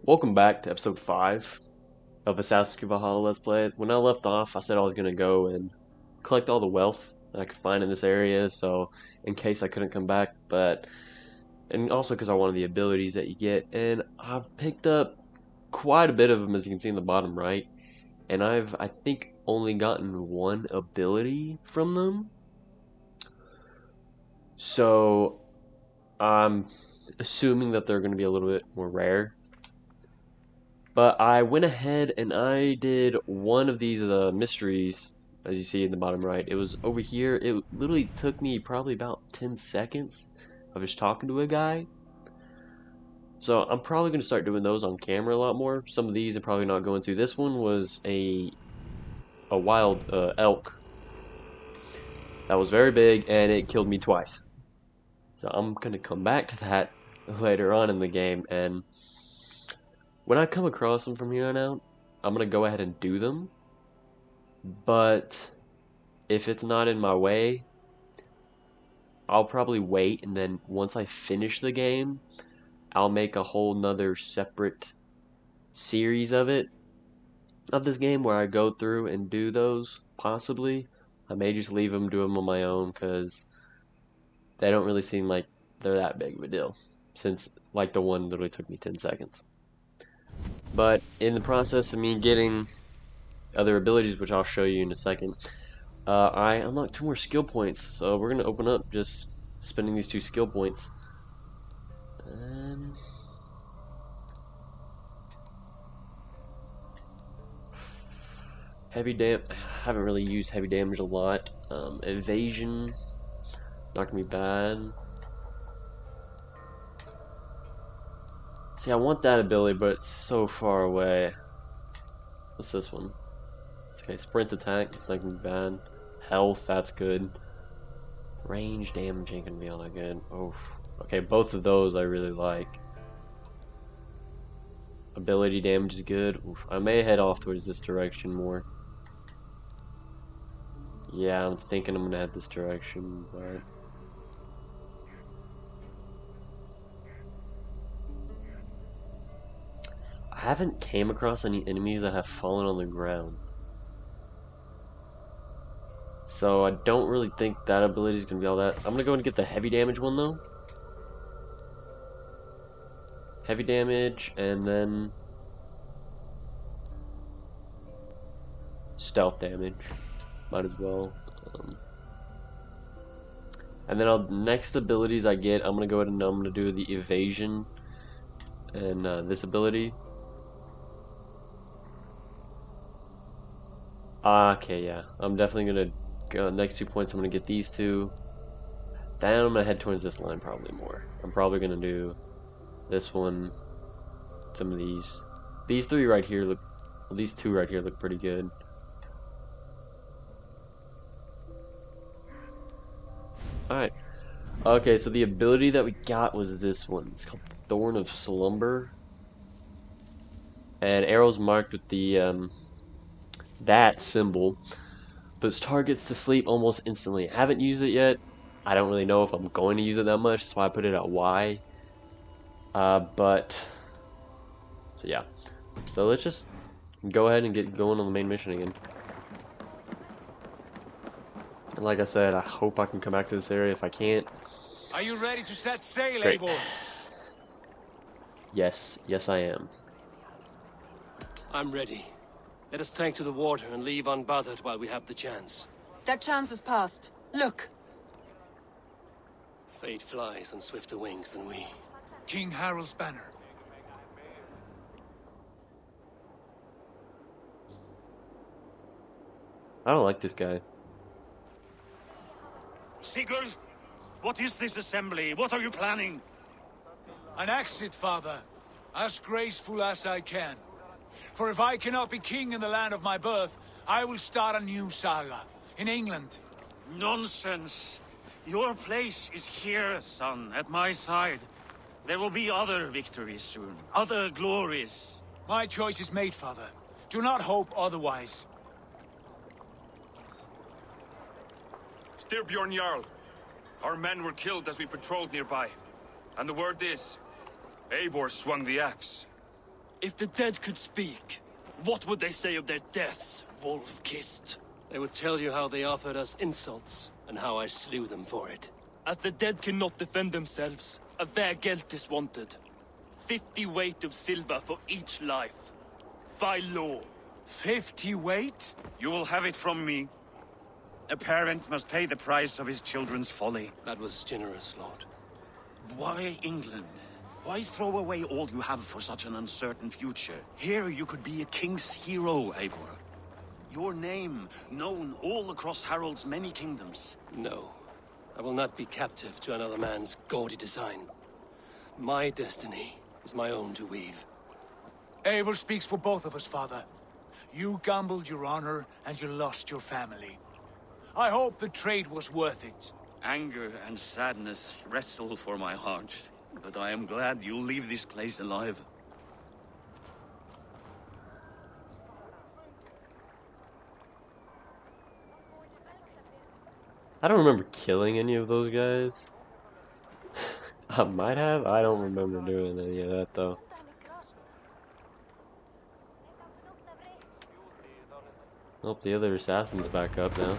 Welcome back to episode 5 of Assassin's Creed Valhalla Let's Play. When I left off, I said I was going to go and collect all the wealth that I could find in this area, so in case I couldn't come back, and also because I wanted the abilities that you get, and I've picked up quite a bit of them, as you can see in the bottom right, and I think, only gotten one ability from them, so I'm assuming that they're going to be a little bit more rare. But I went ahead and I did one of these mysteries, as you see in the bottom right. It was over here. It literally took me probably about 10 seconds of just talking to a guy. So I'm probably going to start doing those on camera a lot more. Some of these I'm probably not going to. This one was a wild elk that was very big, and it killed me twice. So I'm going to come back to that later on in the game, and when I come across them from here on out, I'm going to go ahead and do them. But if it's not in my way, I'll probably wait, and then once I finish the game, I'll make a whole nother separate series of this game where I go through and do those, possibly. I may just leave them, do them on my own, because they don't really seem like they're that big of a deal, since, like, the one literally took me 10 seconds. But in the process of me getting other abilities, which I'll show you in a second, I unlocked 2 more skill points, so we're going to open up just spending these 2 skill points. And I haven't really used heavy damage a lot. Evasion, not going to be bad. See, I want that ability, but it's so far away. What's this one? Okay, sprint attack, it's not going to be bad. Health, that's good. Range damage ain't going to be all that good. Oof. Okay, both of those I really like. Ability damage is good. Oof. I may head off towards this direction more. Yeah, I'm thinking I'm going to head this direction, but I haven't came across any enemies that have fallen on the ground. So I don't really think that ability is going to be all that. I'm going to go and get the heavy damage one, though. Heavy damage, and then stealth damage. Might as well. And then next abilities I get, I'm going to go ahead and I'm going to do the evasion and this ability. Okay, yeah. I'm definitely going to go next 2 points. I'm going to get these 2. Then I'm going to head towards this line probably more. I'm probably going to do this one, some of these. These 3 right here look, well, these 2 right here look pretty good. Alright. Okay, so the ability that we got was this one. It's called Thorn of Slumber. And arrows marked with the, that symbol. Puts targets to sleep almost instantly. I haven't used it yet. I don't really know if I'm going to use it that much. That's why I put it at Y. So yeah. So let's just go ahead and get going on the main mission again. And like I said, I hope I can come back to this area. If I can't... Are you ready to set sail, Great. Eivor? Yes, I am. I'm ready. Let us tank to the water and leave unbothered while we have the chance. That chance has passed. Look! Fate flies on swifter wings than we. King Harald's banner. I don't like this guy. Sigurd, what is this assembly? What are you planning? An exit, father. As graceful as I can. For if I cannot be king in the land of my birth, I will start a new saga. In England. Nonsense. Your place is here, son, at my side. There will be other victories soon. Other glories. My choice is made, father. Do not hope otherwise. Styrbjorn Jarl. Our men were killed as we patrolled nearby. And the word is, Eivor swung the axe. If the dead could speak, what would they say of their deaths, wolf-kissed? They would tell you how they offered us insults, and how I slew them for it. As the dead cannot defend themselves, a vergelt is wanted. 50 weight of silver for each life. By law. 50 weight? You will have it from me. A parent must pay the price of his children's folly. That was generous, Lord. Why England? Why throw away all you have for such an uncertain future? Here you could be a king's hero, Eivor. Your name known all across Harold's many kingdoms. No. I will not be captive to another man's gaudy design. My destiny is my own to weave. Eivor speaks for both of us, father. You gambled your honor, and you lost your family. I hope the trade was worth it. Anger and sadness wrestle for my heart, but I am glad you'll leave this place alive. I don't remember killing any of those guys. I might have. I don't remember doing any of that though. Nope, the other assassin's back up now.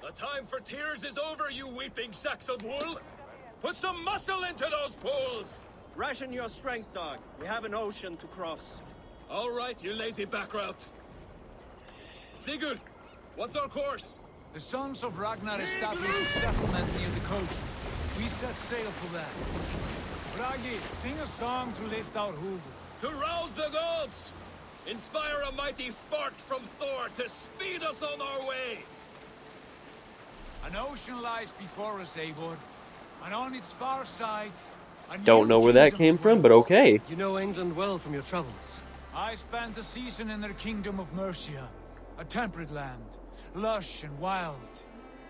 The time for tears is over, you weeping sacks of wool! Put some muscle into those pools! Ration your strength, dog. We have an ocean to cross. All right, you lazy backrout. Sigurd, what's our course? The sons of Ragnar established a settlement near the coast. We set sail for that. Bragi, sing a song to lift our hoob. To rouse the gods! Inspire a mighty fart from Thor to speed us on our way! An ocean lies before us, Eivor. And on its far side, a Don't new know where that kingdom came from, but awaits. okay. You know England well from your travels. I spent a season in their kingdom of Mercia, a temperate land, lush and wild.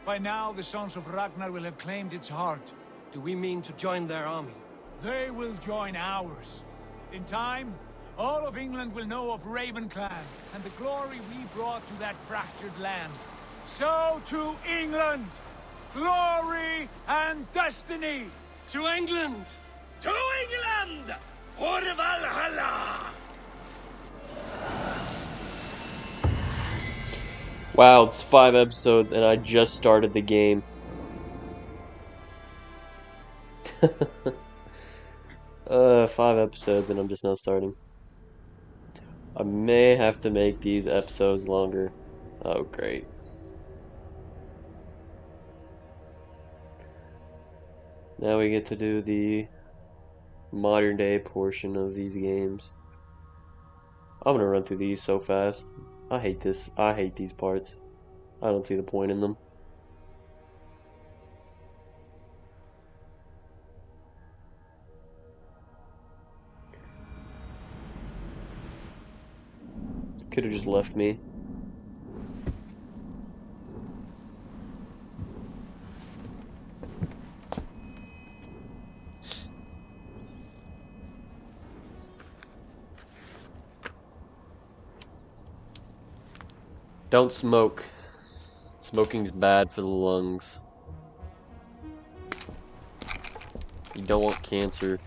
By now, the sons of Ragnar will have claimed its heart. Do we mean to join their army? They will join ours. In time, all of England will know of Ravenclan and the glory we brought to that fractured land. So to England! Glory and destiny! To England! To England! For Valhalla! Wow, it's 5 episodes and I just started the game. 5 episodes and I'm just now starting. I may have to make these episodes longer. Oh, great. Now we get to do the modern day portion of these games. I'm gonna run through these so fast. I hate this. I hate these parts. I don't see the point in them. Could have just left me. Don't smoke. Smoking's bad for the lungs. You don't want cancer.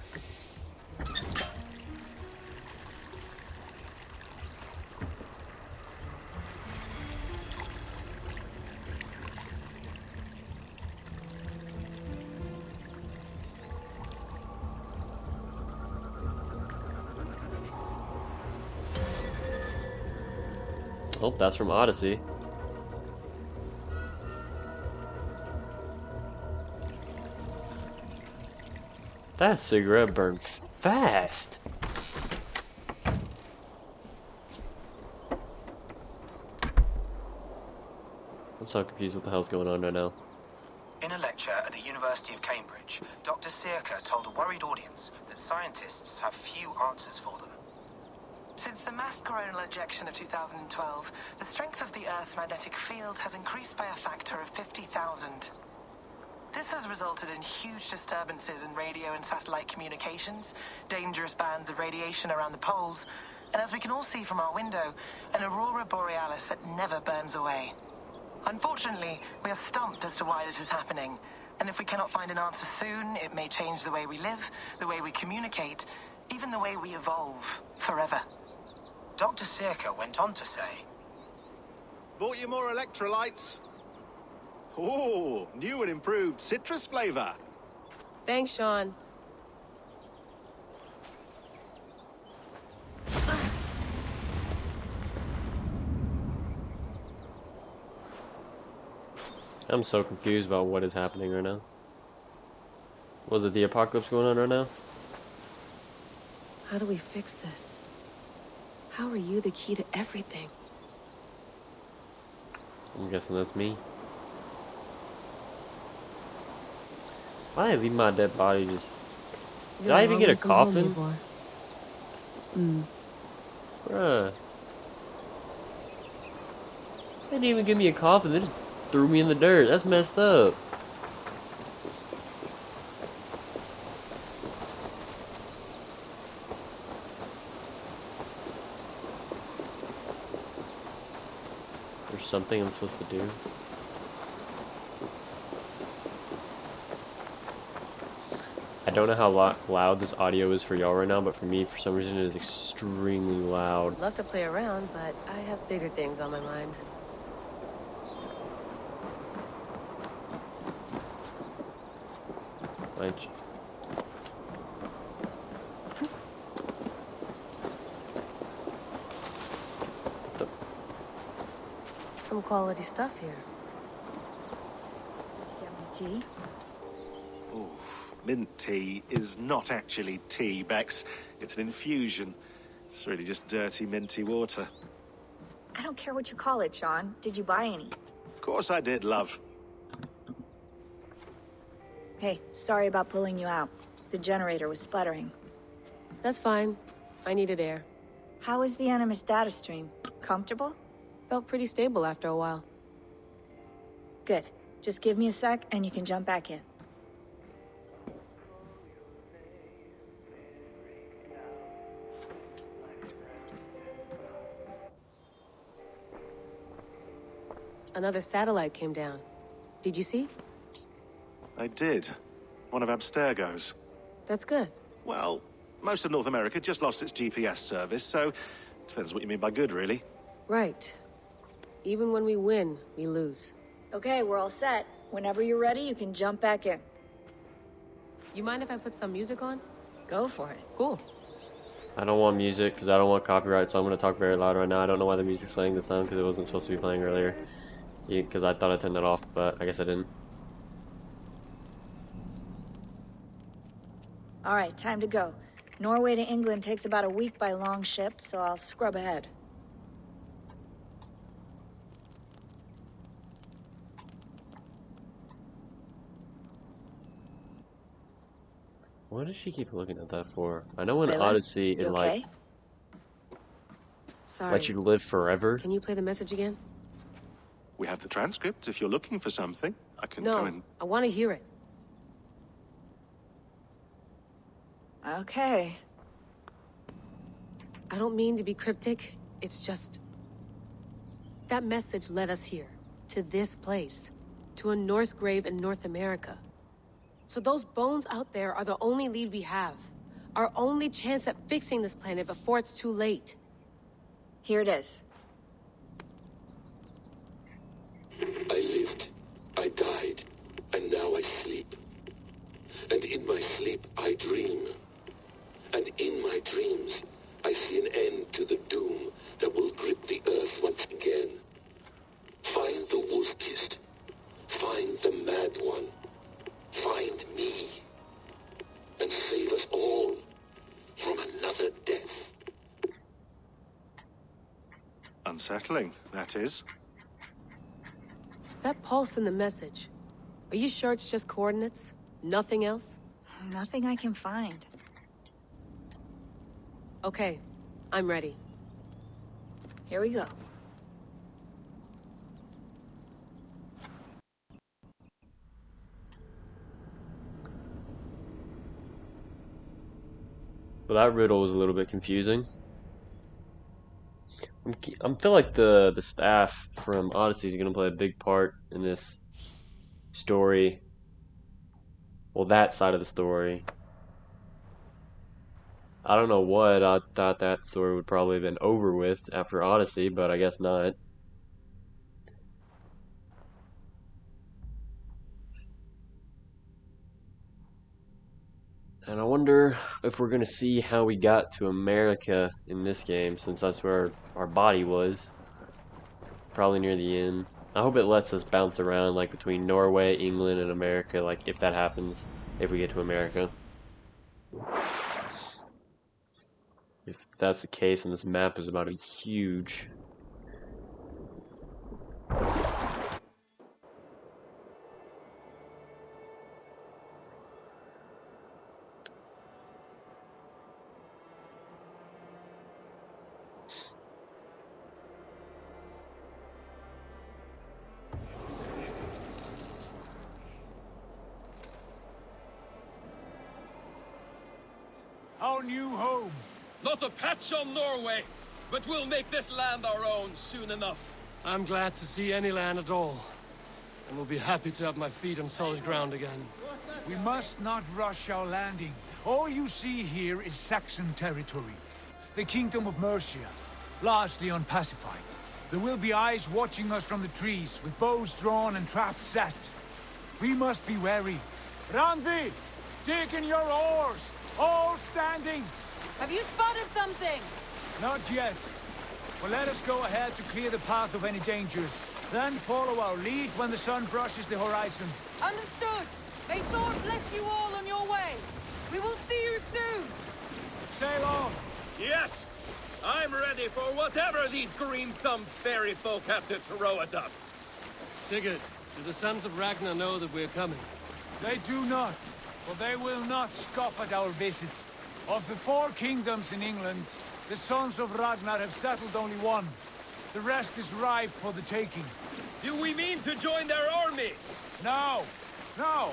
Oh, that's from Odyssey. That cigarette burned fast. I'm so confused what the hell's going on right now. In a lecture at the University of Cambridge, Dr. Sirka told a worried audience that scientists have few answers for them. Since the mass coronal ejection of 2012, the strength of the Earth's magnetic field has increased by a factor of 50,000. This has resulted in huge disturbances in radio and satellite communications, dangerous bands of radiation around the poles, and as we can all see from our window, an aurora borealis that never burns away. Unfortunately, we are stumped as to why this is happening. And if we cannot find an answer soon, it may change the way we live, the way we communicate, even the way we evolve forever. Dr. Circa went on to say, Bought you more electrolytes? Oh, new and improved citrus flavor. Thanks, Sean. I'm so confused about what is happening right now. Was it the apocalypse going on right now? How do we fix this? How are you the key to everything? I'm guessing that's me. Why did I leave my dead body just... Did I even get a coffin? Bruh. They didn't even give me a coffin, they just threw me in the dirt. That's messed up. There's something I'm supposed to do. I don't know how loud this audio is for y'all right now, but for me, for some reason, it is extremely loud. I'd love to play around, but I have bigger things on my mind. Like, Some quality stuff here. Did you get me tea? Oof. Mint tea is not actually tea, Bex. It's an infusion. It's really just dirty, minty water. I don't care what you call it, Sean. Did you buy any? Of course I did, love. Hey, sorry about pulling you out. The generator was sputtering. That's fine. I needed air. How is the Animus data stream? Comfortable? Felt pretty stable after a while. Good. Just give me a sec and you can jump back in. Another satellite came down. Did you see? I did. One of Abstergo's. That's good. Well, most of North America just lost its GPS service, so depends what you mean by good, really. Right. Even when we win, we lose. Okay, we're all set. Whenever you're ready, you can jump back in. You mind if I put some music on? Go for it. Cool. I don't want music because I don't want copyright, so I'm going to talk very loud right now. I don't know why the music's playing this time because it wasn't supposed to be playing earlier. Because I thought I turned that off, but I guess I didn't. All right, time to go. Norway to England takes about a week by long ship, so I'll scrub ahead. What does she keep looking at that for? I know in Layla, Odyssey it you okay? Sorry. lets you live forever. Can you play the message again? We have the transcript. If you're looking for something, I can No, go and... I want to hear it. Okay. I don't mean to be cryptic. It's just... That message led us here. To this place. To a Norse grave in North America. So those bones out there are the only lead we have. Our only chance at fixing this planet before it's too late. Here it is. I lived, I died, and now I sleep. And in my sleep I dream. And in my dreams I see an end to the doom that will grip the earth once again. Find the wolf-kissed. Find the mad one. Find me. And save us all from another death. Unsettling, that is. That pulse in the message. Are you sure it's just coordinates? Nothing else? Nothing I can find. Okay, I'm ready. Here we go. But that riddle was a little bit confusing. I feel like the staff from Odyssey is gonna play a big part in this story. Well, that side of the story. I don't know what. I thought that story would probably have been over with after Odyssey, but I guess not. And I wonder if we're gonna see how we got to America in this game, since that's where our body was. Probably near the end. I hope it lets us bounce around, like, between Norway, England, and America, like, if that happens, if we get to America. If that's the case, and this map is about to be huge. Our new home. Not a patch on Norway, but we'll make this land our own soon enough. I'm glad to see any land at all, and will be happy to have my feet on solid ground again. We must not rush our landing. All you see here is Saxon territory. The Kingdom of Mercia, largely unpacified. There will be eyes watching us from the trees, with bows drawn and traps set. We must be wary. Randvi, dig in your oars! All standing! Have you spotted something? Not yet. But let us go ahead to clear the path of any dangers. Then follow our lead when the sun brushes the horizon. Understood! May Thor bless you all on your way! We will see you soon! Sail on! Yes! I'm ready for whatever these green-thumbed fairy folk have to throw at us. Sigurd, do the sons of Ragnar know that we're coming? They do not, but they will not scoff at our visit. Of the 4 kingdoms in England, the sons of Ragnar have settled only one. The rest is ripe for the taking. Do we mean to join their army? No, no.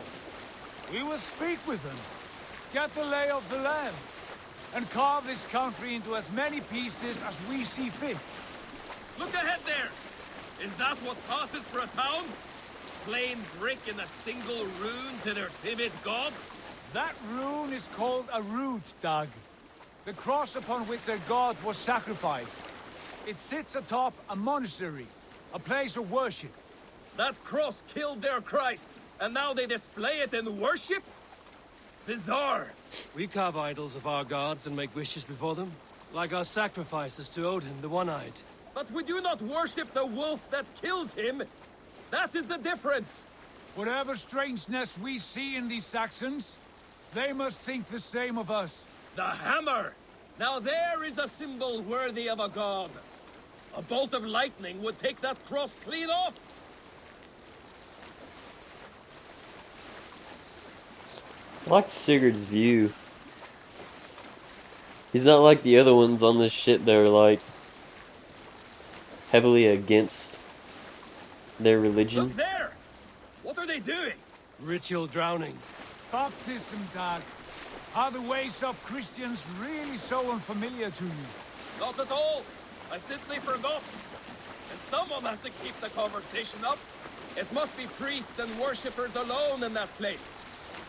We will speak with them, get the lay of the land, and carve this country into as many pieces as we see fit. Look ahead there! Is that what passes for a town? Plain brick in a single rune to their timid god? That rune is called a root, Dag. The cross upon which their god was sacrificed. It sits atop a monastery, a place of worship. That cross killed their Christ, and now they display it in worship? Bizarre. We carve idols of our gods and make wishes before them, like our sacrifices to Odin, the One-Eyed. But we do not worship the wolf that kills him. That is the difference. Whatever strangeness we see in these Saxons, they must think the same of us. The hammer! Now there is a symbol worthy of a god. A bolt of lightning would take that cross clean off. I like Sigurd's view. He's not like the other ones on this shit that are like heavily against their religion. Look there! What are they doing? Ritual drowning. Baptism, Dag. Are the ways of Christians really so unfamiliar to you? Not at all. I simply forgot. And someone has to keep the conversation up. It must be priests and worshippers alone in that place.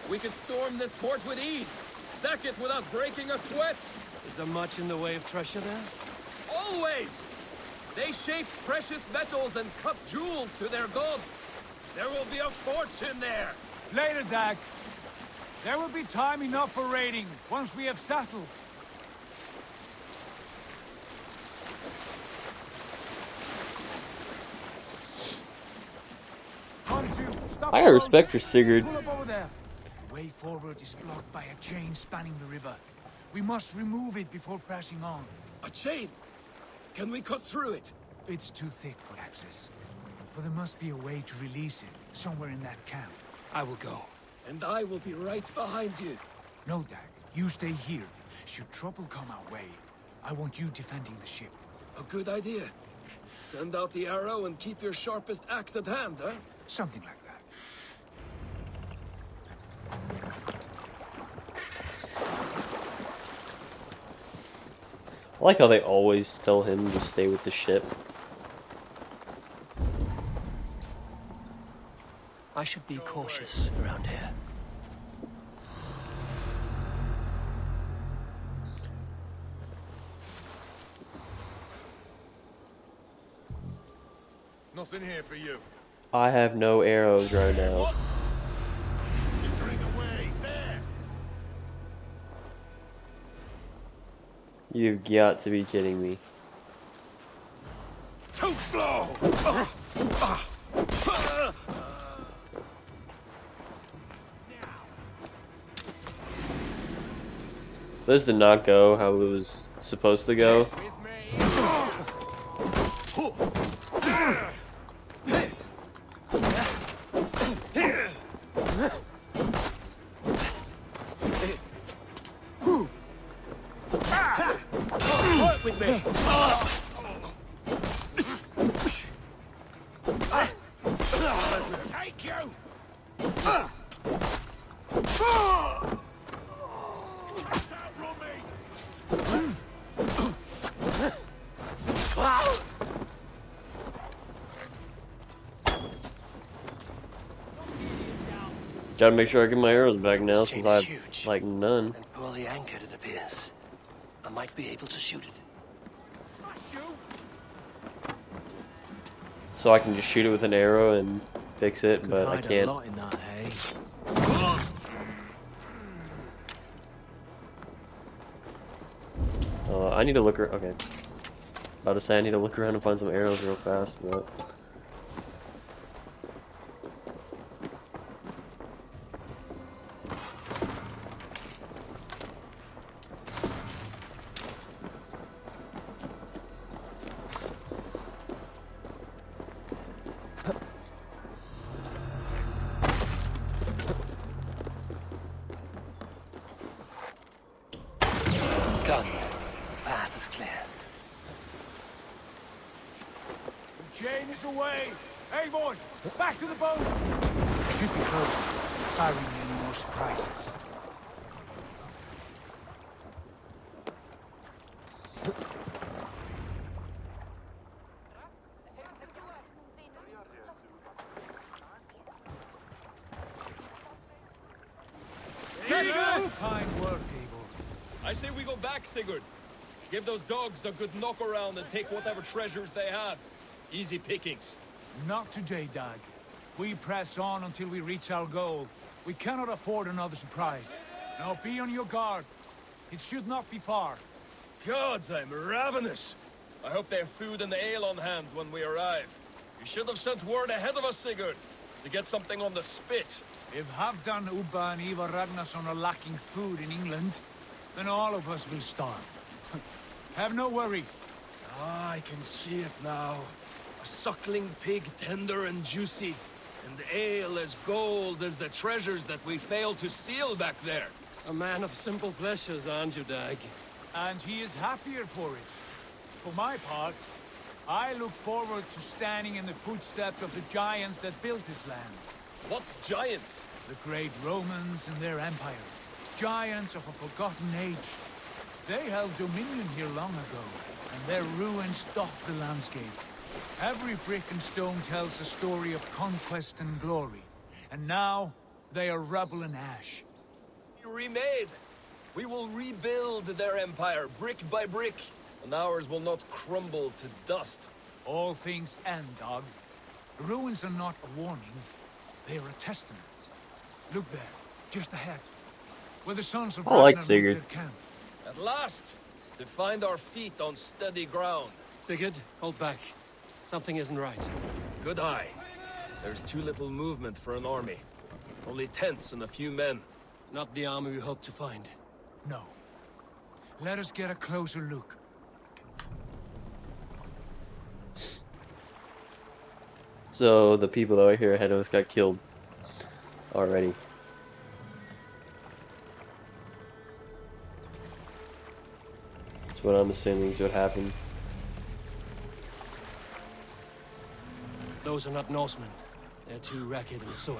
We could storm this port with ease. Sack it without breaking a sweat. Is there much in the way of treasure there? Always! They shape precious metals and cut jewels to their gods. There will be a fortune there. Later, Dag. There will be time enough for raiding, once we have settled. Come to, stop I got respect for Sigurd. Pull up over there. The way forward is blocked by a chain spanning the river. We must remove it before pressing on. A chain? Can we cut through it? It's too thick for access. But there must be a way to release it, somewhere in that camp. I will go. And I will be right behind you. No, Dag. You stay here. Should trouble come our way, I want you defending the ship. A good idea. Send out the arrow and keep your sharpest axe at hand, huh? Something like that. I like how they always tell him to stay with the ship. I should be cautious around here. Nothing here for you. I have no arrows right now. You've got to be kidding me. Too slow! This did not go how it was supposed to go. Work with me! Take you! Gotta make sure I get my arrows back now since I have like none. And poorly anchored, it appears. I might be able to shoot it. So I can just shoot it with an arrow and fix it, but I can't. I need to look around. Okay. About to say I need to look around and find some arrows real fast, but. Gun. Path is clear. Jane is away! Hey, boys! Back to the boat! Should be close. Barring any more surprises. Sigurd! Fine work, Abel. I say we go back, Sigurd. Give those dogs a good knock around and take whatever treasures they have. Easy pickings. Not today, Dag. We press on until we reach our goal. We cannot afford another surprise. Now be on your guard. It should not be far. Gods, I'm ravenous. I hope they have food and ale on hand when we arrive. You should have sent word ahead of us, Sigurd, to get something on the spit. If Halfdan, Ubba and Ivar Ragnarsson are lacking food in England, then all of us will starve. Have no worry. Ah, I can see it now. A suckling pig, tender and juicy, and ale as gold as the treasures that we failed to steal back there. A man of simple pleasures, aren't you, Dag? And he is happier for it. For my part, I look forward to standing in the footsteps of the giants that built this land. What giants? The great Romans and their empire. Giants of a forgotten age. They held dominion here long ago, and their ruins dot the landscape. Every brick and stone tells a story of conquest and glory. And now, they are rubble and ash. Remade. We will rebuild their empire, brick by brick, and ours will not crumble to dust. All things end, dog. The ruins are not a warning. They are a testament. Look there, just ahead. Where the sons of I like Ragnar Sigurd. made their camp. At last, to find our feet on steady ground. Sigurd, hold back. Something isn't right. Good eye. There's too little movement for an army. Only tents and a few men. Not the army we hoped to find. No. Let us get a closer look. So the people that were here ahead of us got killed already. That's what I'm assuming is what happened. Those are not Norsemen. They're too ragged and soiled.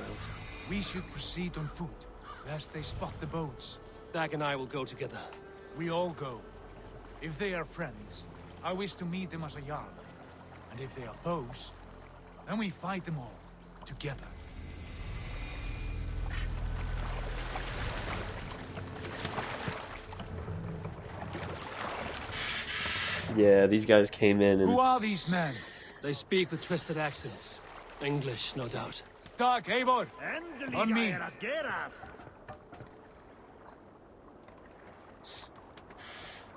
We should proceed on foot, lest they spot the boats. Dag and I will go together. We all go. If they are friends, I wish to meet them as a Jarl. And if they are foes, then we fight them all, together. Yeah, these guys came in and... Who are these men? They speak with twisted accents. English, no doubt. Dag, Eivor! On me!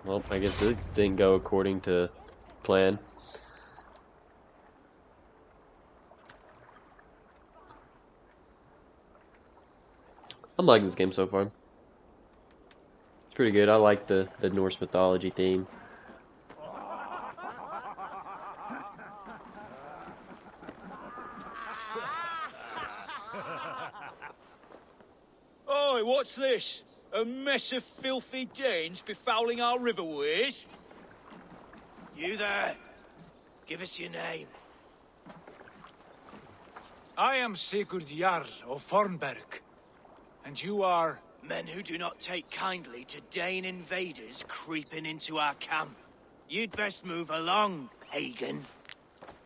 Well, I guess this didn't go according to plan. I'm liking this game so far. It's pretty good. I like the Norse mythology theme. Oi, what's this? A mess of filthy Danes befouling our riverways? You there? Give us your name. I am Sigurd Jarl of Fornberg. And you are... Men who do not take kindly to Dane invaders creeping into our camp. You'd best move along, pagan.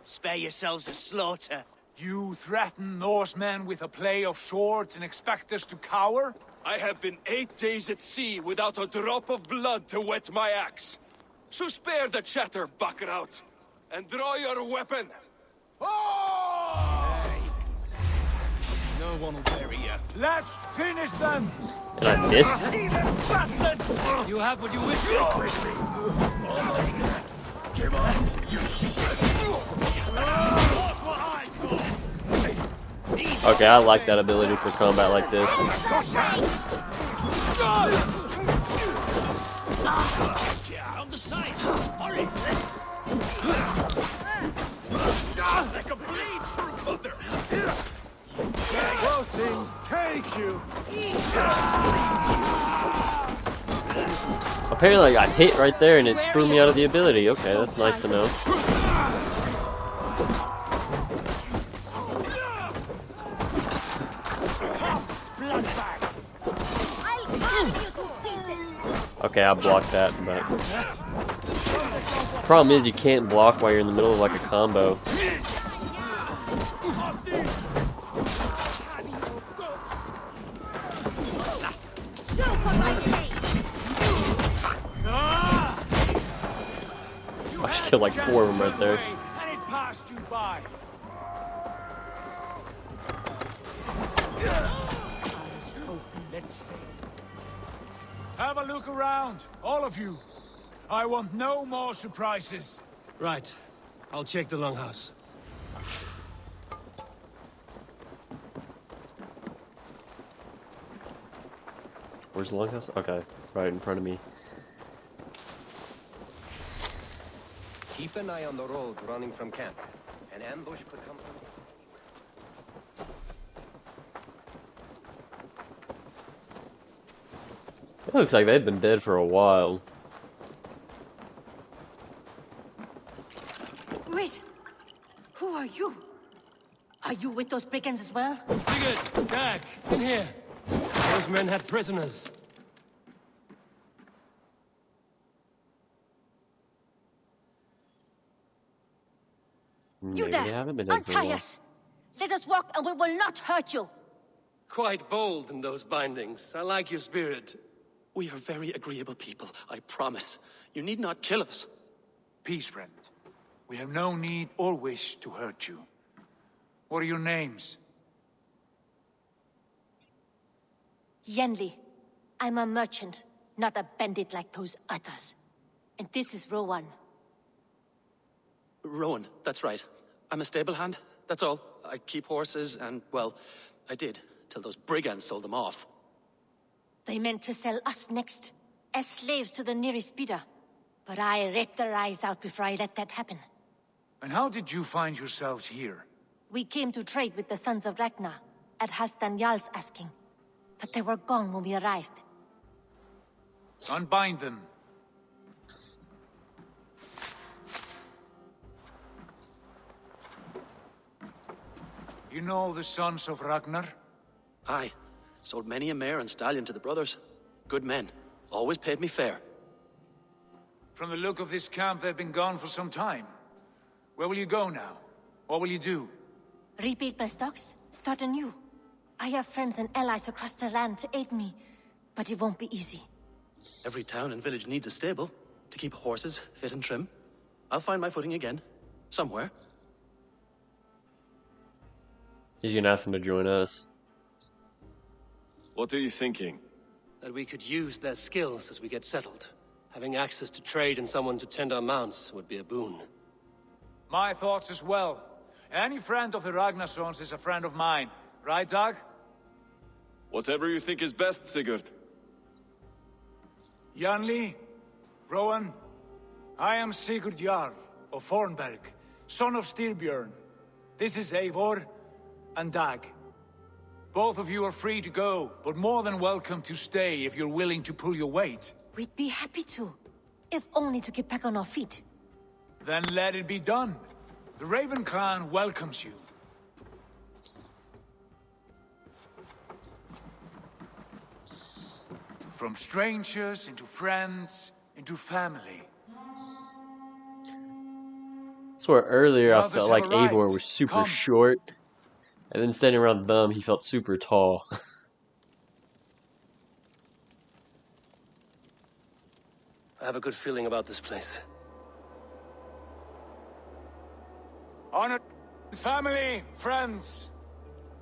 Spare yourselves a slaughter. You threaten Norsemen with a play of swords and expect us to cower? I have been 8 days at sea without a drop of blood to wet my axe. So spare the chatter, Buckerout, and draw your weapon. No one will bury you. Let's finish them! And I missed? You have what you wish for. Give up, you Okay, I like that ability for combat like this. On the side. Hurry. Like a bleed through butter. Take you! Apparently I got hit right there and it threw me out of the ability. Okay, that's nice to know. Okay, I blocked that, but... Problem is you can't block while you're in the middle of like a combo. I just killed like 4 of them right there. And it passed you by. Let's stay. Have a look around, all of you. I want no more surprises. Right. I'll check the longhouse. Where's the longhouse? Okay, right in front of me. Keep an eye on the road running from camp. An ambush could come from... It looks like they've been dead for a while. Wait! Who are you? Are you with those brigands as well? Sigurd, Dag, in here. Those men had prisoners. You there! Untie us! Let us walk and we will not hurt you! Quite bold in those bindings. I like your spirit. We are very agreeable people, I promise. You need not kill us. Peace, friend. We have no need or wish to hurt you. What are your names? Yenli. I'm a merchant, not a bandit like those others. And this is Rowan. Rowan, that's right. I'm a stable hand, that's all. I keep horses and, well, I did, till those brigands sold them off. They meant to sell us next, as slaves to the nearest bidder. But I ripped their eyes out before I let that happen. And how did you find yourselves here? We came to trade with the Sons of Ragnar, at Halfdan Jarl's asking. But they were gone when we arrived. Unbind them. You know the Sons of Ragnar? Aye. Sold many a mare and stallion to the brothers. Good men. Always paid me fair. From the look of this camp, they've been gone for some time. Where will you go now? What will you do? Rebuild my stocks, start anew. I have friends and allies across the land to aid me, but it won't be easy. Every town and village needs a stable to keep horses fit and trim. I'll find my footing again, somewhere. He's gonna ask him to join us. What are you thinking? That we could use their skills as we get settled. Having access to trade and someone to tend our mounts would be a boon. My thoughts as well. Any friend of the Ragnarsons is a friend of mine. Right, Dag? Whatever you think is best, Sigurd. Janli, Rowan, I am Sigurd Jarl of Fornberg, son of Styrbjörn. This is Eivor and Dag. Both of you are free to go, but more than welcome to stay if you're willing to pull your weight. We'd be happy to, if only to get back on our feet. Then let it be done. The Raven clan welcomes you. From strangers into friends, into family. So earlier The I others felt have like arrived. Eivor was super Come. short, and then standing around them, he felt super tall. I have a good feeling about this place. Honored family, friends,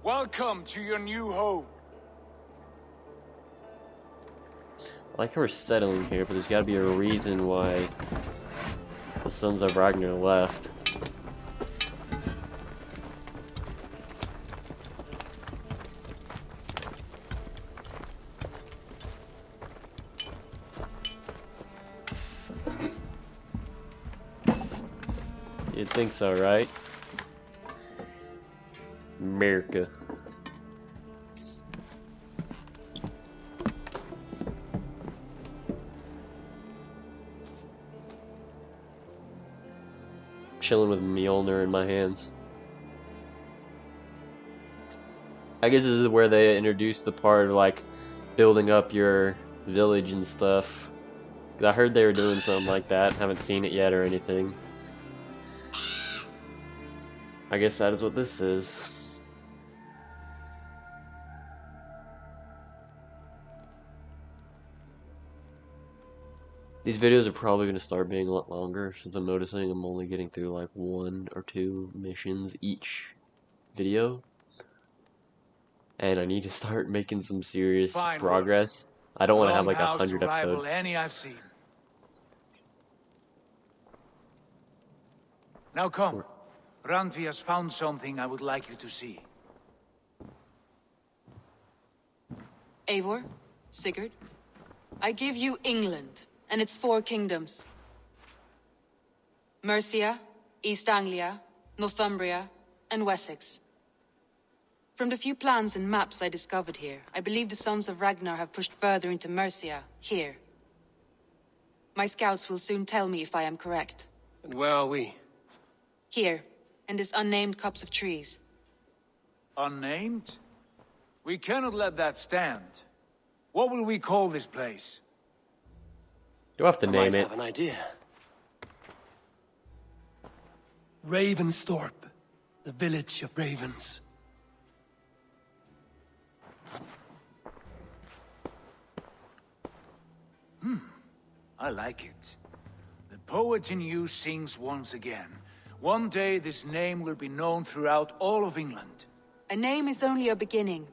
welcome to your new home. I like how we're settling here, but there's gotta be a reason why the Sons of Ragnar left. You'd think so, right? America. Chilling with Mjolnir in my hands. I guess this is where they introduced the part of like building up your village and stuff. 'Cause I heard they were doing something like that. Haven't seen it yet or anything. I guess that is what this is. These videos are probably going to start being a lot longer since I'm noticing I'm only getting through like 1 or 2 missions each video. And I need to start making some serious Fine progress. I don't want to have like Longhouse 100 to rival episodes. any I've seen. Now come. Randvi has found something I would like you to see. Eivor, Sigurd, I give you England and its 4 kingdoms. Mercia, East Anglia, Northumbria, and Wessex. From the few plans and maps I discovered here, I believe the Sons of Ragnar have pushed further into Mercia, here. My scouts will soon tell me if I am correct. And where are we? Here, in this unnamed copse of trees. Unnamed? We cannot let that stand. What will we call this place? You'll have to I name might it. have an idea. Ravensthorpe, the village of ravens. I like it. The poet in you sings once again. One day this name will be known throughout all of England. A name is only a beginning.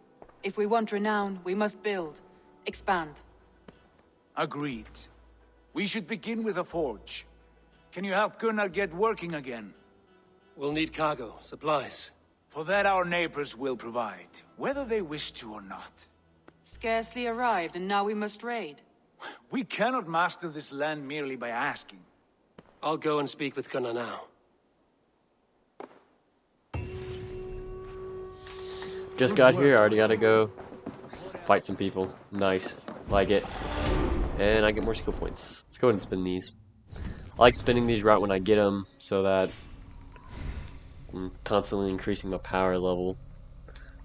If we want renown, we must build, expand. Agreed. We should begin with a forge. Can you help Gunnar get working again? We'll need cargo, supplies. For that our neighbors will provide, whether they wish to or not. Scarcely arrived, and now we must raid. We cannot master this land merely by asking. I'll go and speak with Gunnar now. Just got here, already gotta go fight some people. Nice. Like it. And I get more skill points. Let's go ahead and spin these. I like spinning these right when I get them so that I'm constantly increasing my power level.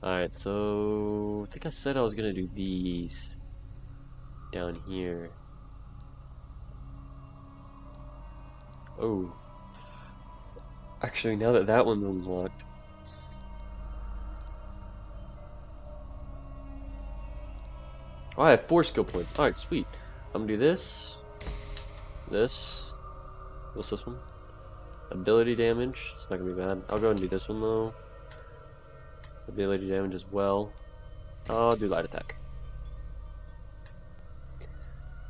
Alright, so I think I said I was gonna do these down here. Oh. Actually, now that that one's unlocked. Oh, I have 4 skill points. Alright, sweet. I'm gonna do this. This. What's this one? Ability damage. It's not gonna be bad. I'll go and do this one though. Ability damage as well. I'll do light attack. I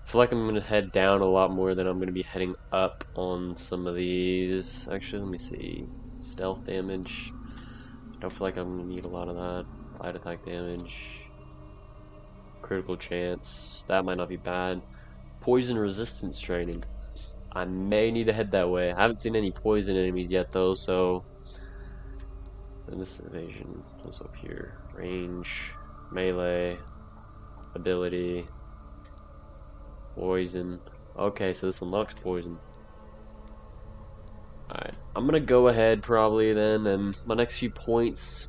feel like I'm gonna head down a lot more than I'm gonna be heading up on some of these. Actually, let me see. Stealth damage. Don't feel like I'm gonna need a lot of that. Light attack damage. Critical chance. That might not be bad. Poison resistance training. I may need to head that way. I haven't seen any poison enemies yet though, so. And this evasion. What's up here? Range. Melee. Ability. Poison. Okay, so this unlocks poison. Alright. I'm gonna go ahead probably then, and my next few points.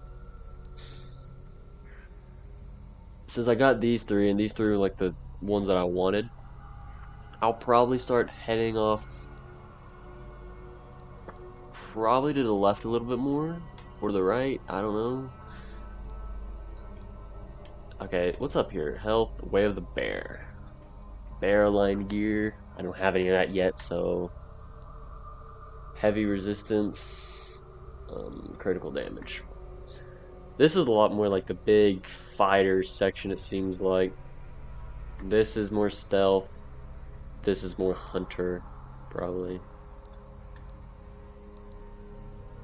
Since I got these 3, and these 3 were like the ones that I wanted, I'll probably start heading off probably to the left a little bit more, or the right, I don't know. Okay, what's up here? Health, Way of the Bear. Bear line gear. I don't have any of that yet, so heavy resistance, critical damage. This is a lot more like the big fighter section, it seems like. This is more stealth. This is more hunter, probably.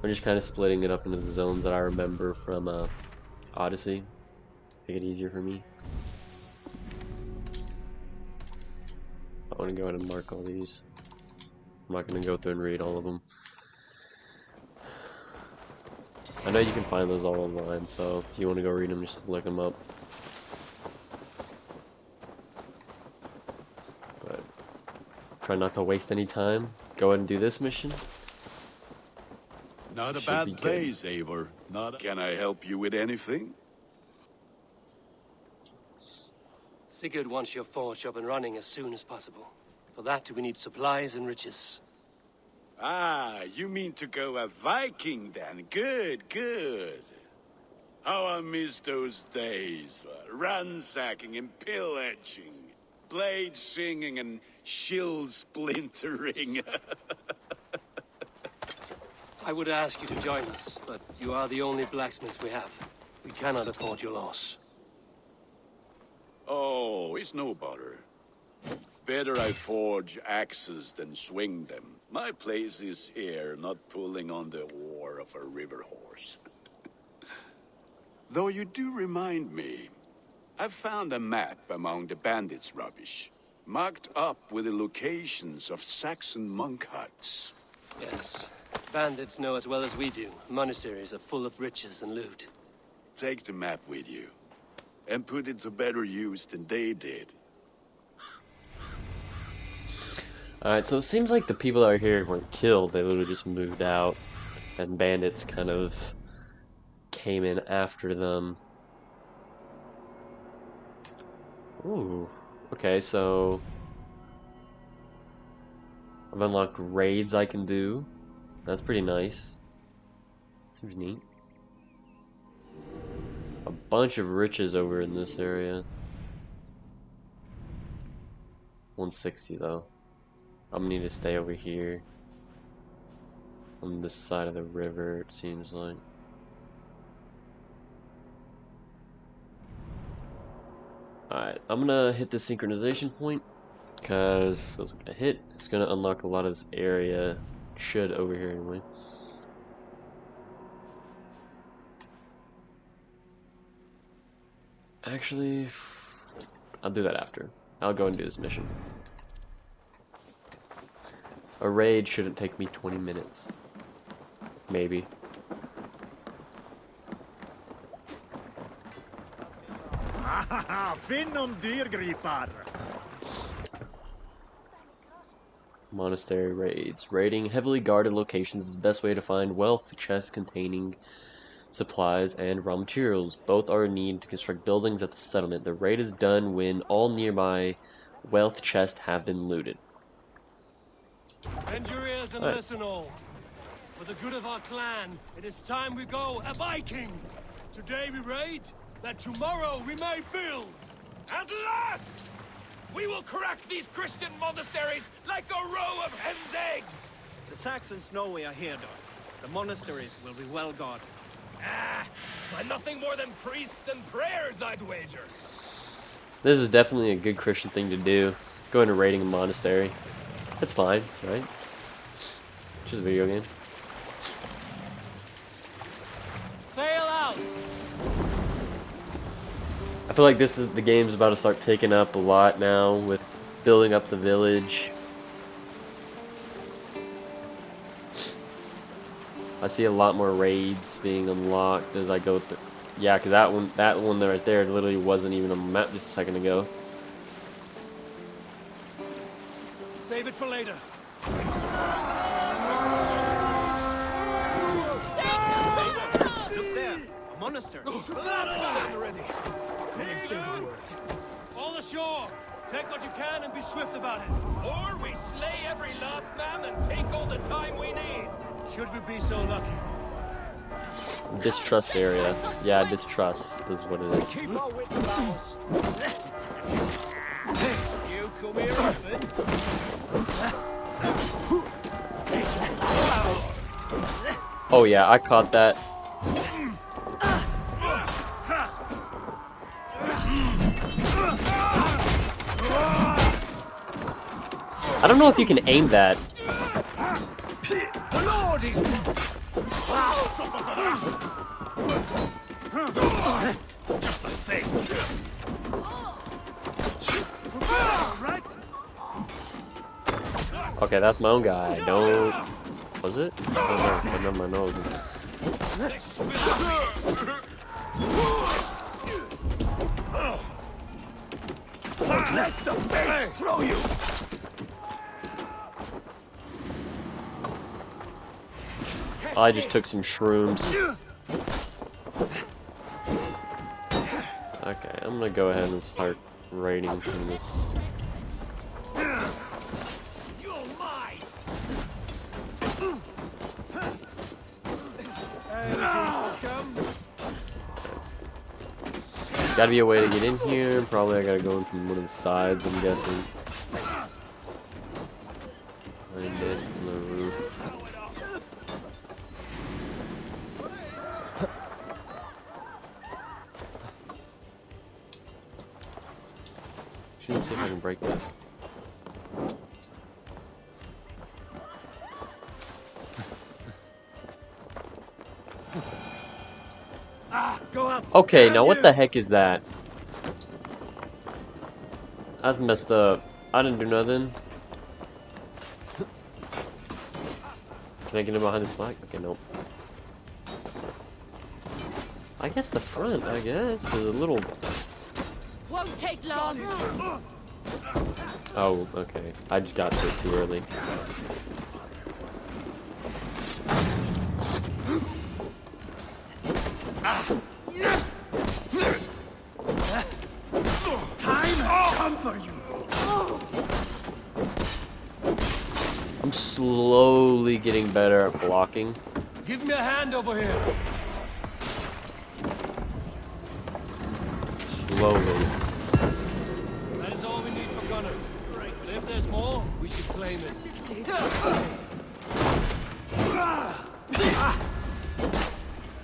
I'm just kind of splitting it up into the zones that I remember from Odyssey. Make it easier for me. I want to go ahead and mark all these. I'm not going to go through and read all of them. I know you can find those all online, so if you want to go read them, just look them up. But try not to waste any time. Go ahead and do this mission. Not a Should bad be good. place, Eivor. Can I help you with anything? Sigurd wants your forge up and running as soon as possible. For that, we need supplies and riches. Ah, you mean to go a Viking then? Good, good. How I miss those days. Ransacking and pillaging. Blade singing and shield splintering. I would ask you to join us, but you are the only blacksmith we have. We cannot afford your loss. Oh, it's no bother. Better I forge axes than swing them. My place is here, not pulling on the oar of a river horse. Though you do remind me, I found a map among the bandits' rubbish, marked up with the locations of Saxon monk huts. Yes. Bandits know as well as we do. Monasteries are full of riches and loot. Take the map with you, and put it to better use than they did. Alright, so it seems like the people out here weren't killed, they literally just moved out, and bandits kind of came in after them. Ooh, okay, so I've unlocked raids I can do. That's pretty nice. Seems neat. A bunch of riches over in this area. 160 though. I'm gonna need to stay over here. On this side of the river, it seems like. Alright, I'm gonna hit the synchronization point. Because those are gonna hit. It's gonna unlock a lot of this area. Should over here anyway. Actually, I'll do that after. I'll go and do this mission. A raid shouldn't take me 20 minutes. Maybe. Monastery raids. Raiding heavily guarded locations is the best way to find wealth chests containing supplies and raw materials. Both are needed to construct buildings at the settlement. The raid is done when all nearby wealth chests have been looted. Bend your ears and listen all. For the good of our clan, it is time we go a Viking. Today we raid, that tomorrow we may build. At last! We will crack these Christian monasteries like a row of hen's eggs! The Saxons know we are here, though. The monasteries will be well guarded. Ah, but nothing more than priests and prayers, I'd wager. This is definitely a good Christian thing to do. Go into raiding a monastery. It's fine, right? It's just a video game. Sail out! I feel like the game's about to start picking up a lot now with building up the village. I see a lot more raids being unlocked as I go through. Yeah, because that one right there literally wasn't even on the map just a second ago. Save it for later. Look there, a monastery. Ready. Say the word. All ashore. Take what you can and be swift about it. Or we slay every last man and take all the time we need. Should we be so lucky? Distrust area. Yeah, distrust is what it is. Keep our wits about us. You come here often. Oh yeah, I caught that. I don't know if you can aim that. Just the thing. Okay, that's my own guy. Don't. Was it? Oh no, I know my nose. Let the fates throw you. I just took some shrooms. Okay, I'm gonna go ahead and start raiding some of this. Gotta be a way to get in here. Probably I gotta go in from one of the sides, I'm guessing. Find it on the roof. Shouldn't see if I can break this. Okay, now what the heck is that? That's messed up. I didn't do nothing. Can I get in behind this flag? Okay, nope. I guess the front, I guess, is a little... Won't take long. Oh, okay. I just got to it too early. Time has come for you. I'm slowly getting better at blocking. Give me a hand over here. Slowly. That is all we need for Gunner. But if there's more, we should claim it.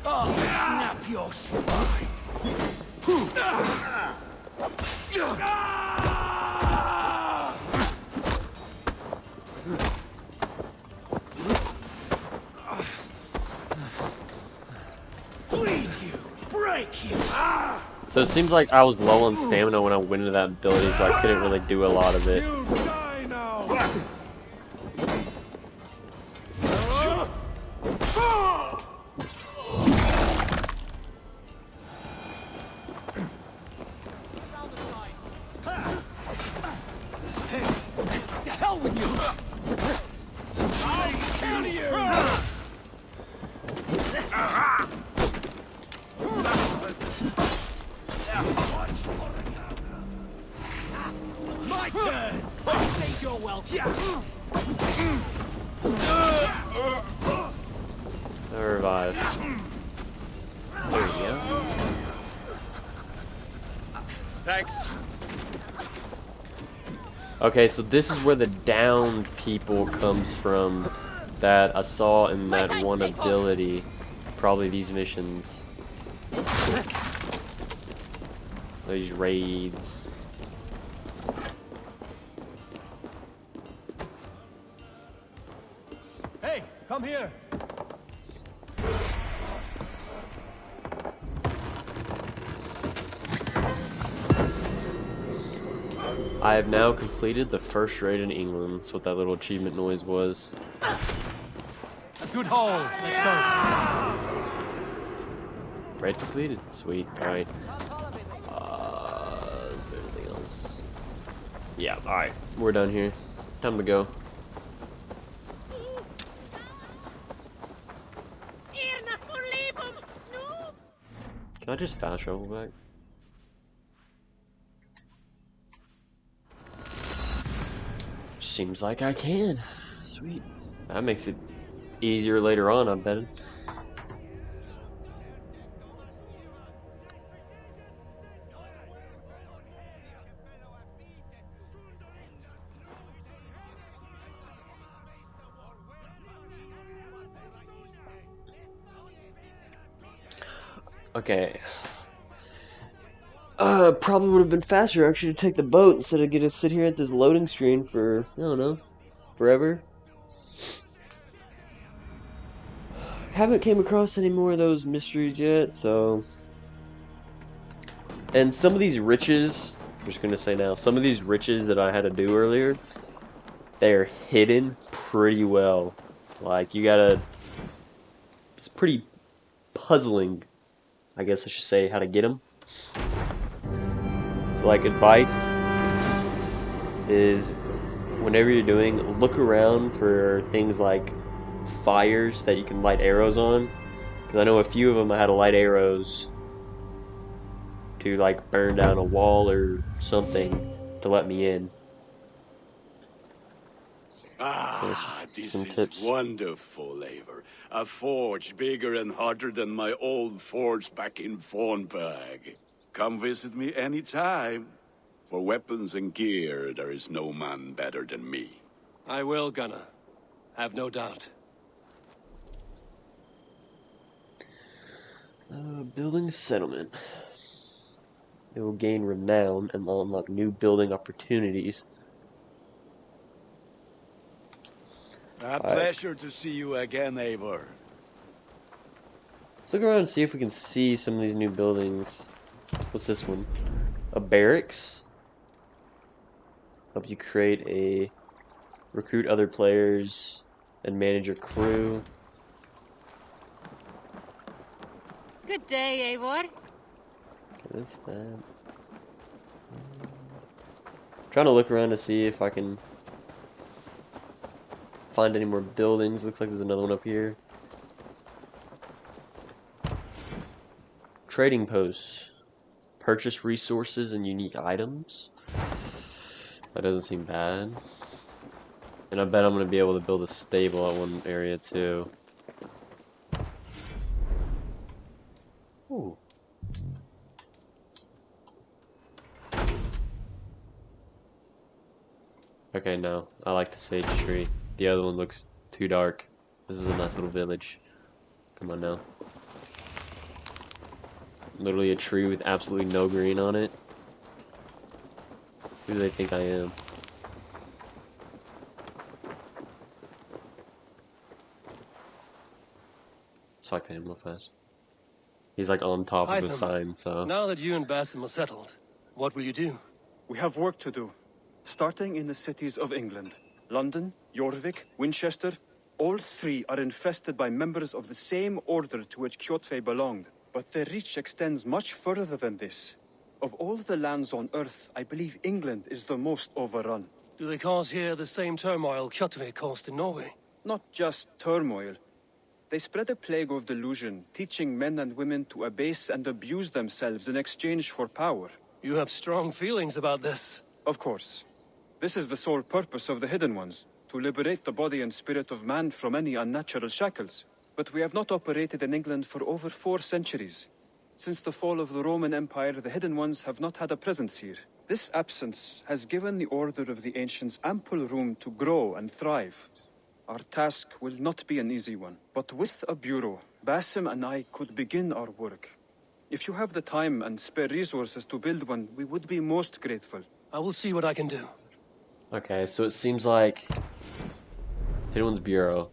Oh, snap your spine. Bleed you, break you. So it seems like I was low on stamina when I went into that ability, so I couldn't really do a lot of it. To hell with you. I'll kill you. My turn. Say you're welcome. Revive. There we go. Thanks. Okay, so this is where the downed people comes from that I saw in that one ability. Probably these missions. These raids. Hey, come here. I have now completed the first raid in England. That's what that little achievement noise was. A good haul. Let's go. Raid completed. Sweet. Alright. Is there anything else? Yeah, alright. We're done here. Time to go. Can I just fast travel back? Seems like I can. Sweet. That makes it easier later on, I bet. Okay. Probably would have been faster actually to take the boat instead of get to sit here at this loading screen for, I don't know, forever. Haven't came across any more of those mysteries yet, so... And some of these riches, I'm just gonna say now, some of these riches that I had to do earlier, they're hidden pretty well. Like, you gotta... It's pretty puzzling, I guess I should say, how to get them. So, like, advice is, whenever you're doing, look around for things like fires that you can light arrows on. Because I know a few of them I had to light arrows to, like, burn down a wall or something to let me in. So it's just This some is tips. wonderful, Eivor. A forge bigger and hotter than my old forge back in Fornburg. Come visit me anytime. For weapons and gear, there is no man better than me. I will, Gunnar. Have no doubt. Building settlement. It will gain renown and will unlock new building opportunities. A pleasure to see you again, Eivor. Let's look around and see if we can see some of these new buildings. What's this one? A barracks? Help you create a... recruit other players and manage your crew. Good day, Eivor. What is that? Trying to look around to see if I can find any more buildings. Looks like there's another one up here. Trading posts. Purchase resources and unique items. That doesn't seem bad. And I bet I'm going to be able to build a stable at one area too. Ooh. Okay, no. I like the sage tree. The other one looks too dark. This is a nice little village. Come on now. Literally a tree with absolutely no green on it. Who do they think I am? Let's talk to him real fast. He's like on top of the sign, so... Now that you and Basim are settled, what will you do? We have work to do. Starting in the cities of England. London, Jorvik, Winchester. All three are infested by members of the same order to which Kjotve belonged. But their reach extends much further than this. Of all the lands on Earth, I believe England is the most overrun. Do they cause here the same turmoil Kjotve caused in Norway? Not just turmoil. They spread a plague of delusion, teaching men and women to abase and abuse themselves in exchange for power. You have strong feelings about this. Of course. This is the sole purpose of the Hidden Ones. to liberate the body and spirit of man from any unnatural shackles. But we have not operated in England for over 4 centuries. Since the fall of the Roman Empire, the Hidden Ones have not had a presence here. This absence has given the Order of the Ancients ample room to grow and thrive. Our task will not be an easy one, but with a bureau, Basim and I could begin our work. If you have the time and spare resources to build one, we would be most grateful. I will see what I can do. Okay, so it seems like Hidden One's Bureau.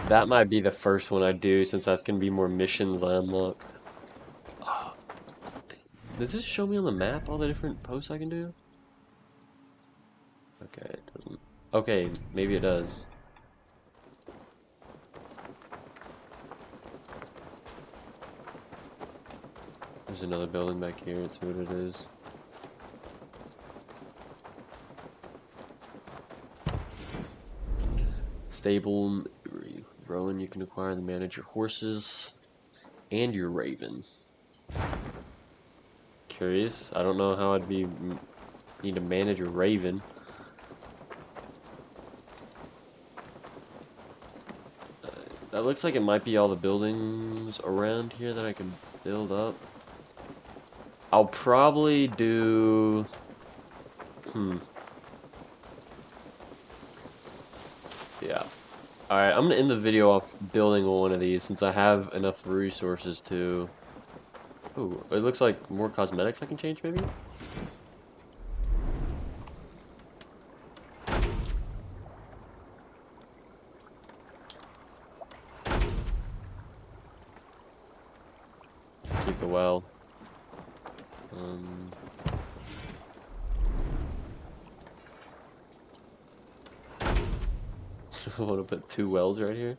That might be the first one I do, since that's gonna be more missions I unlock. Oh, does this show me on the map all the different posts I can do? Okay, it doesn't. Okay, maybe it does. There's another building back here. Let's see what it is. Stable. Rowan, you can acquire and manage your horses and your raven. Curious. I don't know how I'd need to manage a raven. That looks like it might be all the buildings around here that I can build up. I'll probably do... Yeah. Alright, I'm gonna end the video off building one of these since I have enough resources to... Ooh, it looks like more cosmetics I can change, maybe? Keep the well. I want to put 2 wells right here.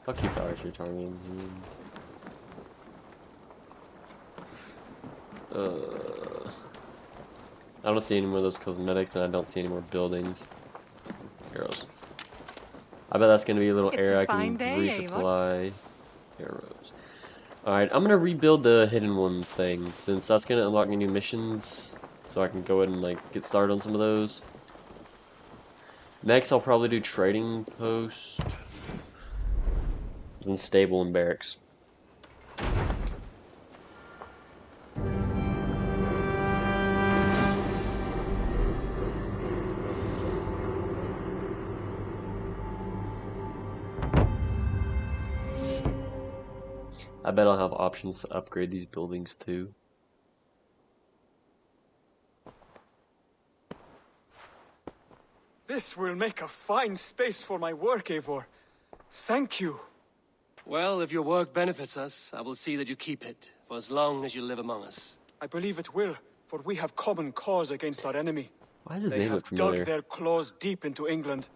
I'll keep the archery target. I don't see any more of those cosmetics, and I don't see any more buildings. Arrows. I bet that's gonna be a little area I can resupply. Arrows. Alright, I'm gonna rebuild the Hidden Ones thing, since that's gonna unlock me new missions. So I can go ahead and like get started on some of those. Next, I'll probably do trading post, then stable and barracks. I bet I'll have options to upgrade these buildings too. This will make a fine space for my work, Eivor. Thank you. Well, if your work benefits us, I will see that you keep it, for as long as you live among us. I believe it will, for we have common cause against our enemy. Why does his They name have look familiar? dug their claws deep into England.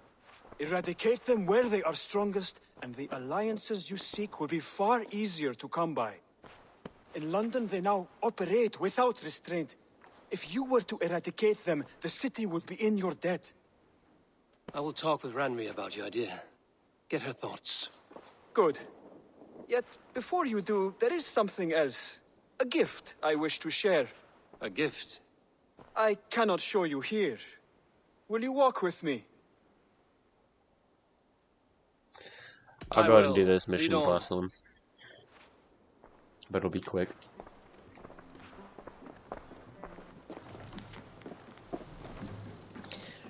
Eradicate them where they are strongest, and the alliances you seek will be far easier to come by. In London, they now operate without restraint. If you were to eradicate them, the city would be in your debt. I will talk with Ranri about your idea. Get her thoughts. Good. Yet, before you do, there is something else. A gift I wish to share. A gift? I cannot show you here. Will you walk with me? I'll go ahead and do this mission, this last one. But it'll be quick.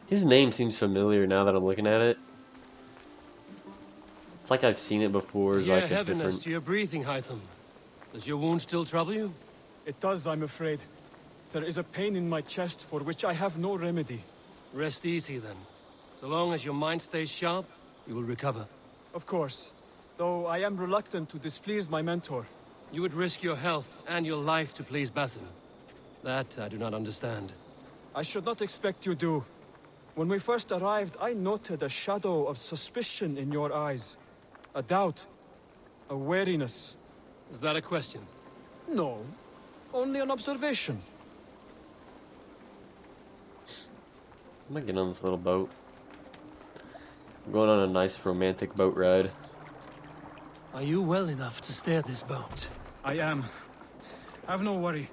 His name seems familiar now that I'm looking at it. It's like I've seen it before as like a heaviness different... to your breathing, Hytham. Does your wound still trouble you? It does, I'm afraid. There is a pain in my chest for which I have no remedy. Rest easy then. So long as your mind stays sharp, you will recover. Of course. Though I am reluctant to displease my mentor. You would risk your health and your life to please Basim. That I do not understand. I should not expect you do. When we first arrived, I noted a shadow of suspicion in your eyes. A doubt. A wariness. Is that a question? No. Only an observation. I'm gonna get on this little boat. I'm going on a nice romantic boat ride. Are you well enough to steer this boat? I am. Have no worry.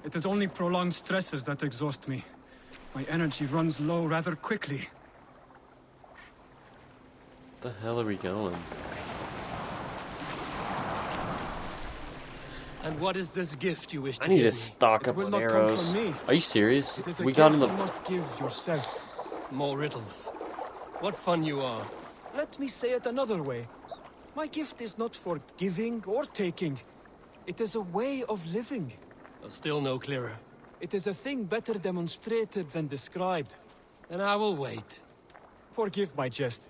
It is only prolonged stresses that exhaust me. My energy runs low rather quickly. The hell are we going? And what is this gift you wish to I need give to me? stock up on arrows. Are you serious? We got in the. You must give yourself. More riddles. What fun you are. Let me say it another way. My gift is not for giving or taking. It is a way of living. Still no clearer. It is a thing better demonstrated than described. Then I will wait. Forgive my jest.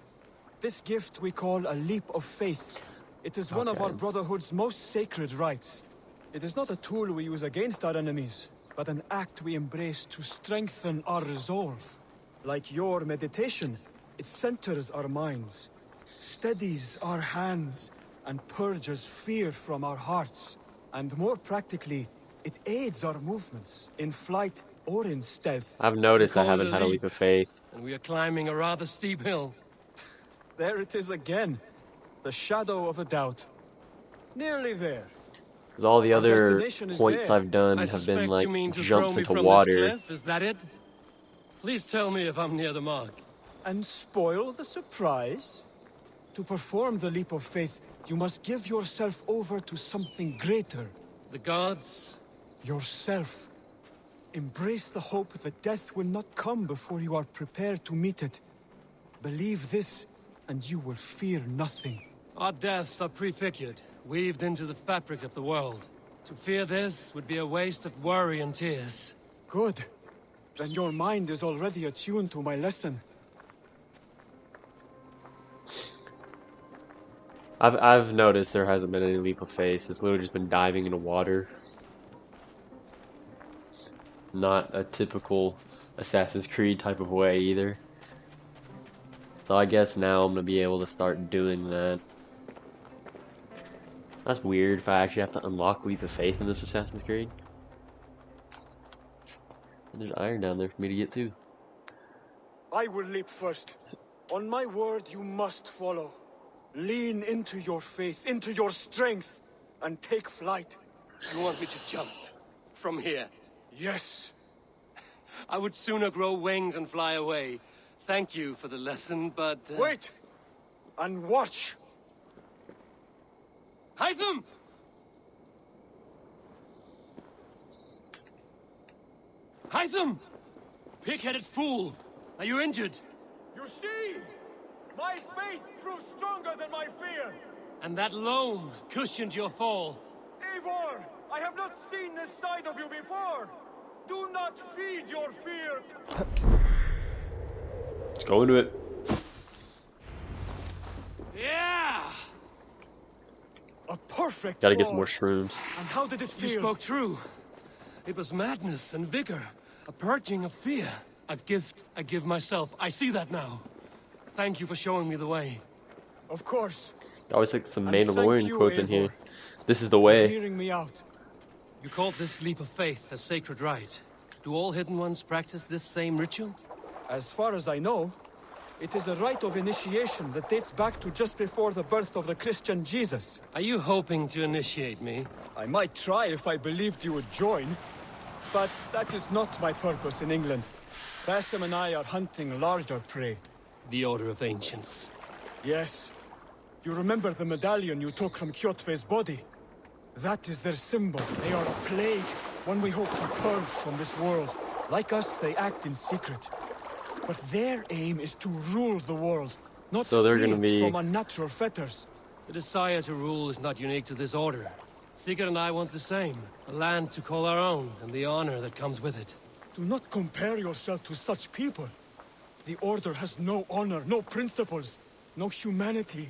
This gift we call a leap of faith. It is one of our Brotherhood's most sacred rites. It is not a tool we use against our enemies, but an act we embrace to strengthen our resolve. Like your meditation, it centers our minds, steadies our hands, and purges fear from our hearts. And more practically, it aids our movements, in flight or in stealth. I've noticed I haven't had a leap of faith. And we are climbing a rather steep hill. There it is again. The shadow of a doubt. Nearly there. Because all the other points I've done have been like jumps into water. Is that it? Please tell me if I'm near the mark. And spoil the surprise? To perform the leap of faith, you must give yourself over to something greater. The gods? Yourself. Embrace the hope that death will not come before you are prepared to meet it. Believe this, and you will fear nothing. Our deaths are prefigured, weaved into the fabric of the world. To fear this would be a waste of worry and tears. Good. Then your mind is already attuned to my lesson. I've noticed there hasn't been any leap of faith. It's literally just been diving into water. Not a typical Assassin's Creed type of way either. So I guess now I'm gonna be able to start doing that. That's weird if I actually have to unlock Leap of Faith in this Assassin's Creed. And there's iron down there for me to get to. I will leap first. On my word, you must follow. Lean into your faith, into your strength, and take flight. You want me to jump? From here? Yes. I would sooner grow wings and fly away. Thank you for the lesson, but... Wait! And watch! Hytham! Hytham! Pig-headed fool! Are you injured? You see? My faith proved stronger than my fear! And that loam cushioned your fall. Eivor! I have not seen this side of you before! Do not feed your fear! Let's go into it. Yeah! A perfect Gotta get some fall. more shrooms. And how did it feel? You spoke true. It was madness and vigor. A purging of fear. A gift I give myself. I see that now. Thank you for showing me the way. Of course. Always like some And Mandalorian thank you, quotes in Eivor, here. This is the for way. hearing me out. You called this leap of faith a sacred rite. Do all hidden ones practice this same ritual? As far as I know, it is a rite of initiation that dates back to just before the birth of the Christian Jesus. Are you hoping to initiate me? I might try if I believed you would join, but that is not my purpose in England. Basim and I are hunting larger prey. The Order of Ancients. Yes. You remember the medallion you took from Kjotve's body? That is their symbol. They are a plague, one we hope to purge from this world. Like us, they act in secret. But their aim is to rule the world, not So they're gonna free be- from unnatural fetters. The desire to rule is not unique to this order. Sigurd and I want the same. A land to call our own, and the honor that comes with it. Do not compare yourself to such people. The Order has no honor, no principles, no humanity.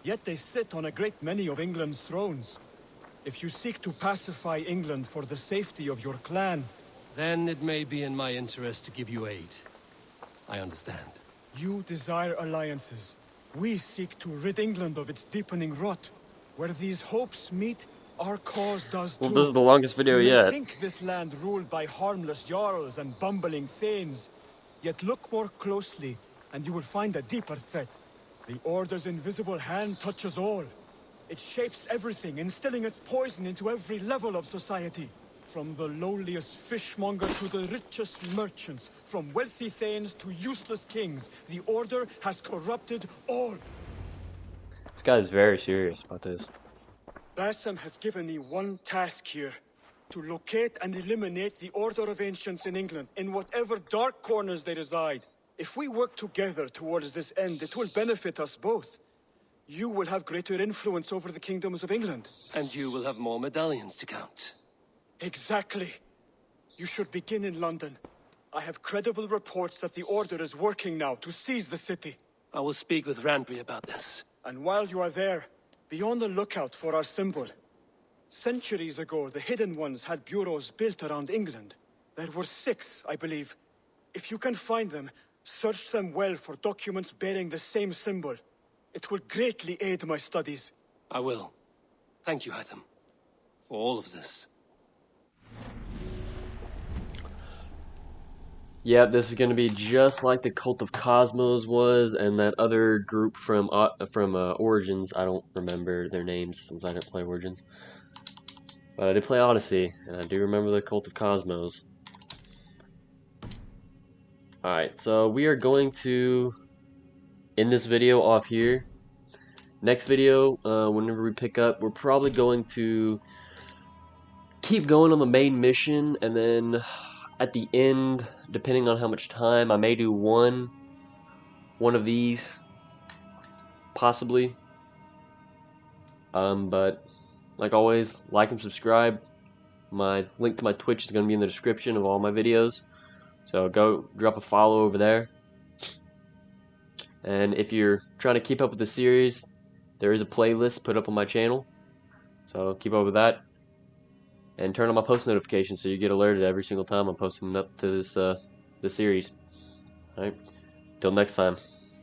Yet they sit on a great many of England's thrones. If you seek to pacify England for the safety of your clan... Then it may be in my interest to give you aid. I understand. You desire alliances. We seek to rid England of its deepening rot. Where these hopes meet, our cause does Well, too. this is the longest video You may yet. think this land ruled by harmless jarls and bumbling thanes. Yet look more closely, and you will find a deeper threat. The Order's invisible hand touches all. It shapes everything, instilling its poison into every level of society. From the lowliest fishmonger to the richest merchants, from wealthy thanes to useless kings, the Order has corrupted all. This guy is very serious about this. Bassam has given me one task here. To locate and eliminate the Order of Ancients in England, in whatever dark corners they reside. If we work together towards this end, it will benefit us both. You will have greater influence over the kingdoms of England. And you will have more medallions to count. Exactly. You should begin in London. I have credible reports that the Order is working now to seize the city. I will speak with Randbury about this. And while you are there, be on the lookout for our symbol. Centuries ago, the Hidden Ones had bureaus built around England. There were 6, I believe. If you can find them, search them well for documents bearing the same symbol. It will greatly aid my studies. I will. Thank you, Hytham, for all of this. Yep, this is going to be just like the Cult of Cosmos was, and that other group from Origins. I don't remember their names since I didn't play Origins. But I did play Odyssey, and I do remember the Cult of Cosmos. Alright, so we are going to end this video off here. Next video, whenever we pick up, we're probably going to keep going on the main mission, and then at the end, depending on how much time, I may do one of these, possibly. But like always, like and subscribe. My link to my Twitch is going to be in the description of all my videos, so go drop a follow over there. And if you're trying to keep up with the series, there is a playlist put up on my channel, so keep up with that. And turn on my post notifications so you get alerted every single time I'm posting up to this series. Alright, till next time.